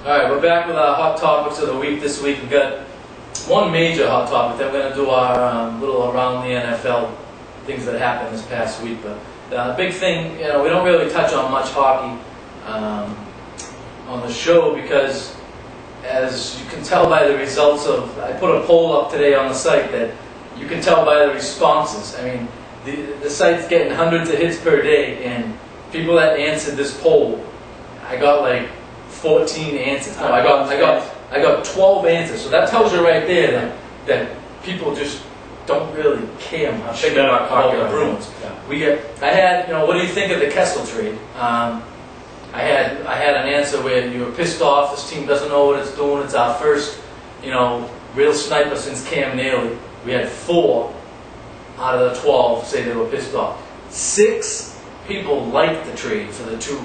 Alright, we're back with our hot topics of the week this week. We've got one major hot topic, then we're going to do our little around the NFL things that happened this past week. But the big thing, we don't really touch on much hockey on the show because, as you can tell by the results of, I put a poll up today on the site that you can tell by the responses. I mean, the site's getting hundreds of hits per day, and people that answered this poll, I got like 14 answers. No, I got 12 answers. So that tells you right there that people just don't really care much about the Bruins. Yeah. I had, what do you think of the Kessel trade? I had an answer where you were pissed off. This team doesn't know what it's doing. It's our first, real sniper since Cam Neely. We had 4 out of the 12 say they were pissed off. 6 people liked the trade for the 2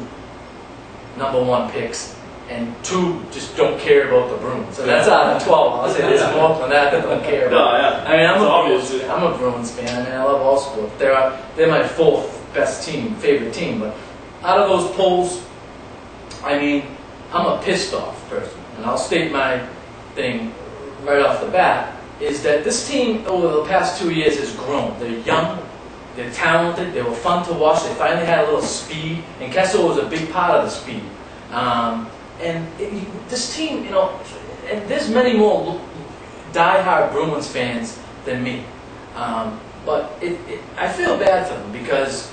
#1 picks. And 2 just don't care about the Bruins. So that's out of 12. I'll say there's more than that don't care about. I mean, I'm a Bruins fan. I mean, I love all sports. They're my 4th best team, favorite team. But out of those polls, I mean, I'm a pissed off person. And I'll state my thing right off the bat, is that this team over the past 2 years has grown. They're young, they're talented, they were fun to watch, they finally had a little speed, and Kessel was a big part of the speed. This team, and there's many more die-hard Bruins fans than me. But I feel bad for them because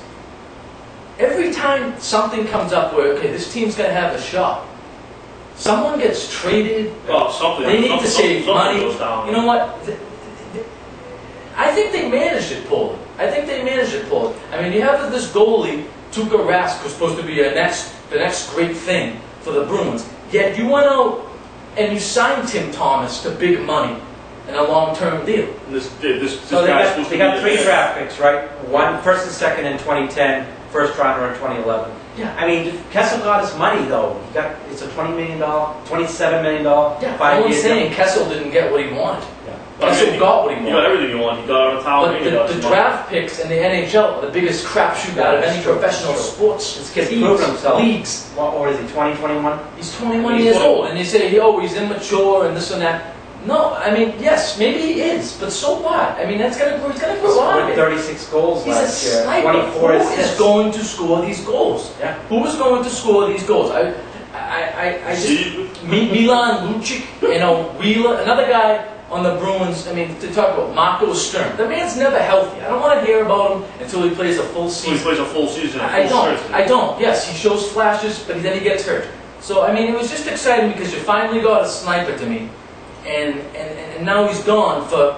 every time something comes up where, okay, this team's going to have a shot, someone gets traded, they need to save money. You know what? I think they managed it poorly. I mean, you have this goalie, Tuukka Rask, who's supposed to be the next great thing for the Bruins. Yet you went out and you signed Tim Thomas to big money and a long-term deal. So they got 3 draft picks, right? 1 first and second in 2010, first rounder in 2011. Yeah. I mean, Kessel got his money though. It's a $27 million. Yeah. No one's saying Kessel didn't get what he wanted. Yeah. Kessel got what he wanted. He got everything he wanted. He got out of town. But the draft picks in the NHL are the biggest crapshoot out of any professional sports. This kid's proven himself. Leagues. What is he, 21? He's 21 years old, and they say, he's immature and this and that. No, I mean, yes, maybe he is, but so what? I mean, he's gonna grow out of it. 36 goals He's last year. He's a sniper. 24 Who is going to score these goals? Yeah. Who is going to score these goals? I just Milan Lucic, Wheeler, another guy on the Bruins. I mean, to talk about Marco Stern. The man's never healthy. I don't want to hear about him until he plays a full season. He plays a full season. I don't. Yes, he shows flashes, but then he gets hurt. So I mean, it was just exciting because you finally got a sniper to me. And now he's gone for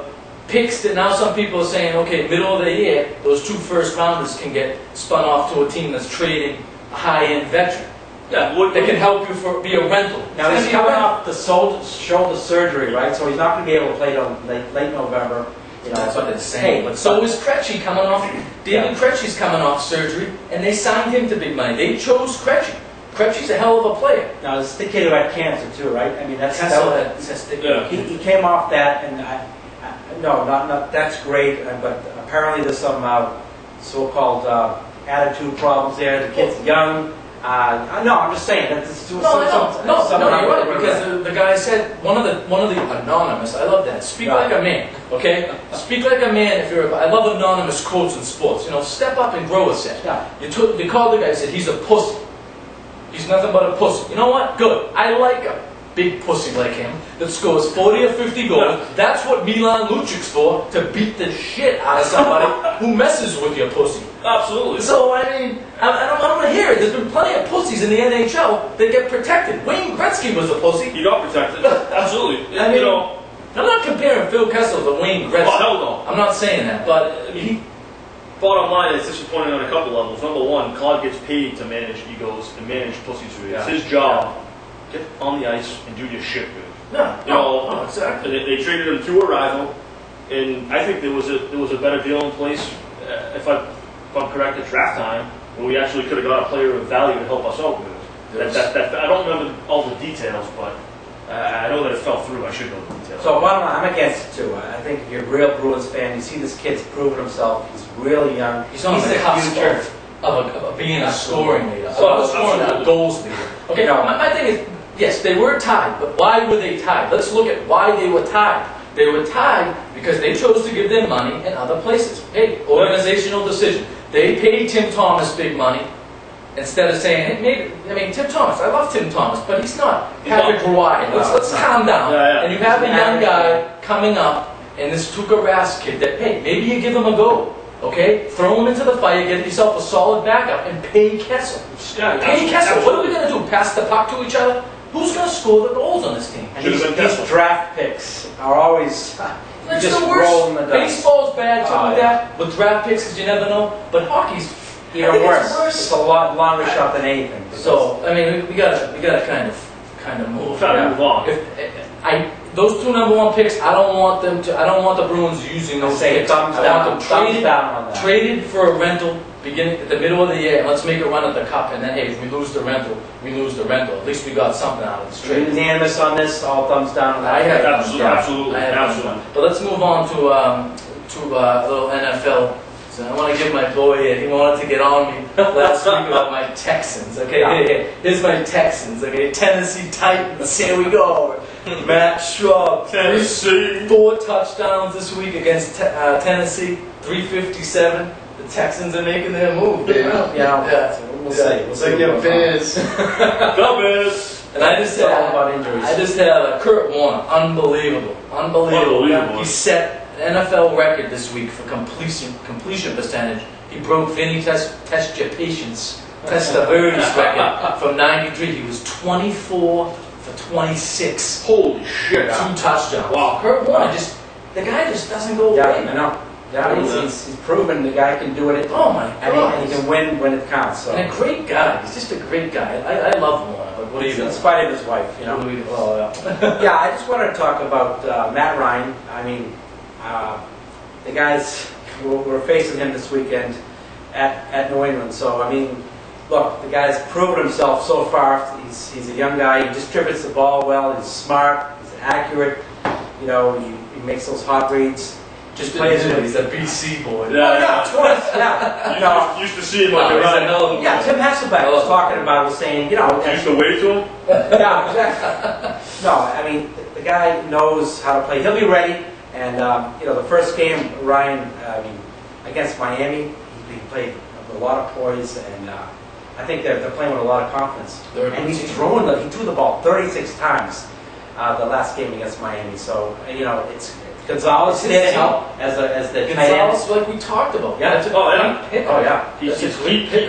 picks that now some people are saying, okay, middle of the year, those 2 first rounders can get spun off to a team that's trading a high-end veteran. Yeah, that can help you be a rental. Now he's coming off the shoulder surgery, right? So he's not going to be able to play till late November. That's what they're saying. But so is Krejci coming off. David Krejci's coming off surgery, and they signed him to big money. They chose Krejci. Krejci's a hell of a player. Now, this is the kid who had cancer too, right? I mean, that's he came off that, and that's great. But apparently, there's some so-called attitude problems there. The kid's young. No, I'm just saying that this is you're right, because the guy said one of the anonymous. I love that. Speak like a man, okay? Speak like a man. I love anonymous quotes in sports. Step up and grow a set. Yeah. They called the guy and said he's a pussy. He's nothing but a pussy. You know what? Good. I like a big pussy like him that scores 40 or 50 goals. That's what Milan Lucic's for, to beat the shit out of somebody who messes with your pussy. Absolutely. So, I mean, I don't want to hear it. There's been plenty of pussies in the NHL that get protected. Wayne Gretzky was a pussy. He got protected. Absolutely. I mean, I'm not comparing Phil Kessel to Wayne Gretzky. Oh, hell no. I'm not saying that, but bottom line, it's disappointing on a couple levels. Number one, Claude gets paid to manage egos and manage pussies. It's his job. Get on the ice and do your shit, dude. No, exactly. They traded him to a rival, and I think there was a better deal in place. If I'm correct, at draft time, where we actually could have got a player of value to help us out with it. I don't remember all the details, but I know that it fell through. I should know the details. So bottom line, I'm against it too. I think if you're a real Bruins fan, you see this kid's proven himself. He's really young. He's on the cusp of being a scoring leader. So I was scoring a goals leader. Okay, my thing is, Yes, they were tied, but why were they tied? Let's look at why they were tied. They were tied because they chose to give their money in other places. Hey, organizational decision. They paid Tim Thomas big money instead of saying, hey, maybe, I mean, Tim Thomas, I love Tim Thomas, but he's not Patrick Roy. Let's calm down. And you have a young guy coming up, and this Tuukka Rask kid that, hey, maybe you give him a go. Okay? Throw him into the fire, get yourself a solid backup, and pay Kessel. Pay Kessel. What are we going to do? Pass the puck to each other? Who's going to score the goals on this team? And these draft picks are always That's just the worst. roll in the dice. Baseball's bad too with that, with draft picks, because you never know. But hockey's Even worse. It's a lot longer shot than anything. So I mean, we gotta kind of move. Move on. Those two number one picks, I don't want the Bruins using those picks. Thumbs down, thumbs down on that. Traded for a rental beginning at the middle of the year, and let's make a run at the cup. And then, hey, if we lose the rental, we lose the rental. At least we got something out of this trade. Unanimous on this, all thumbs down on that. I have absolutely. But let's move on to a little NFL. So I want to give my boy, he wanted to get on me last week about my Texans. Okay, here's my Texans. Okay, Tennessee Titans. Here we go. Matt Schaub, Tennessee. 4 touchdowns this week against Tennessee. 357. The Texans are making their move. Yeah. We'll see. We'll see. Like Biz. Go Biz. And I just had Kurt Warner, unbelievable. He set an NFL record this week for completion percentage. He broke Vinny Testaverd's record from 93. He was 24 for 26. Holy shit! 2 touchdowns. Wow. Kurt Warner the guy just doesn't go away. Yeah, I know. Yeah, he's proven the guy can do it. Oh my God! And he can win when it counts. So. And a great guy. He's just a great guy. I love Warner. But what do you? In spite of his wife, you know. Yeah, I just wanted to talk about Matt Ryan. I mean, the guys we're facing him this weekend at New England. So I mean, look, the guy's proven himself so far. He's a young guy. He distributes the ball well. He's smart. He's accurate. You know, he makes those hot reads. Just plays with. He's a BC boy. Yeah, twice. Yeah. Used to see him like around. Yeah, Tim Hasselbeck was talking about, was saying, you know. Used to wave to him? Yeah, exactly. No, I mean, the guy knows how to play. He'll be ready. And, you know, the first game, Ryan, against Miami, he played with a lot of poise, and I think they're playing with a lot of confidence. And he threw the ball 36 times the last game against Miami. So, you know, it's Gonzalez did help as the Gonzalez, like we talked about. Yeah. That's a great pickup. Oh, yeah. He's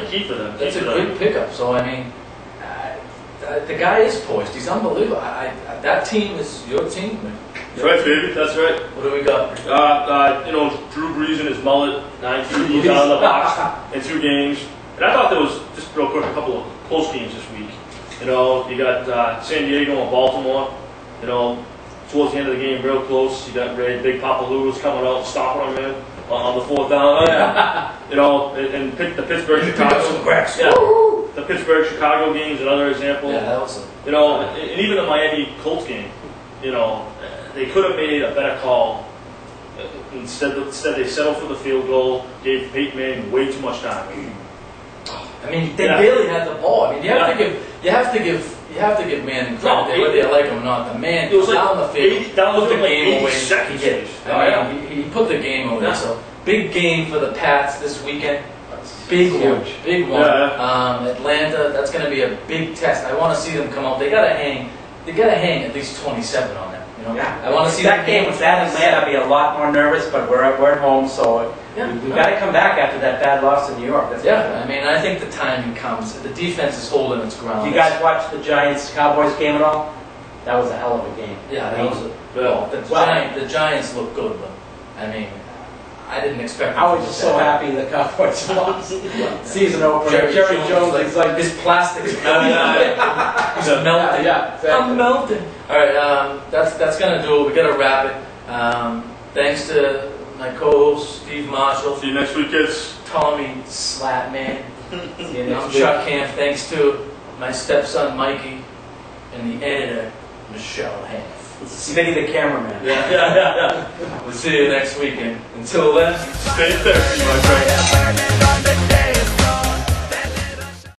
key for them. That's a great pickup. So, I mean, the guy is poised. He's unbelievable. That team is your team. That's right, baby. That's right. What do we got? You know, Drew Brees and his mullet, 9 years out of the box in 2 games. And I thought there was, just real quick, a couple of close games this week. You know, you got San Diego and Baltimore. You know, towards the end of the game, real close. You got Big Papa Lou was coming out, stopping him on the 4th down. You know, and the Pittsburgh Chicago. The Pittsburgh Chicago game is another example. Yeah, that was you know, and even the Miami Colts game. You know, they could have made a better call. Instead they settled for the field goal, gave Peyton Manning way too much time. I mean, they barely had the ball. I mean, you have to give Manning credit, whether you like him or not. The man was down the field, put the game away. Seconds. He did. I mean, he put the game away. So big game for the Pats this weekend. Big one. Atlanta. That's going to be a big test. I want to see them come out. They got to hang at least 27 on them. You know? Yeah. I want to see that game with Atlanta. I'd be a lot more nervous, but we're at home, so we've got to come back after that bad loss in New York. I mean, I think the timing comes. The defense is holding its ground. You guys watch the Giants-Cowboys game at all? That was a hell of a game. Yeah, that was the Giants look good, but I mean, I didn't expect. I was just so happy the Cowboys lost. Season opener. Jerry Jones is like this plastic. He's melting. Yeah, exactly. I'm melting. All right, that's gonna do it. We gotta wrap it. Thanks to my co-host Steve Marshall. See you next week, kids. Tommy Slatman. See you next I'm week. Chuck Camp. Thanks to my stepson Mikey and the editor Michelle Hanf. Smitty the cameraman. Yeah. We'll see you next weekend. Until then, stay thirsty, my friend.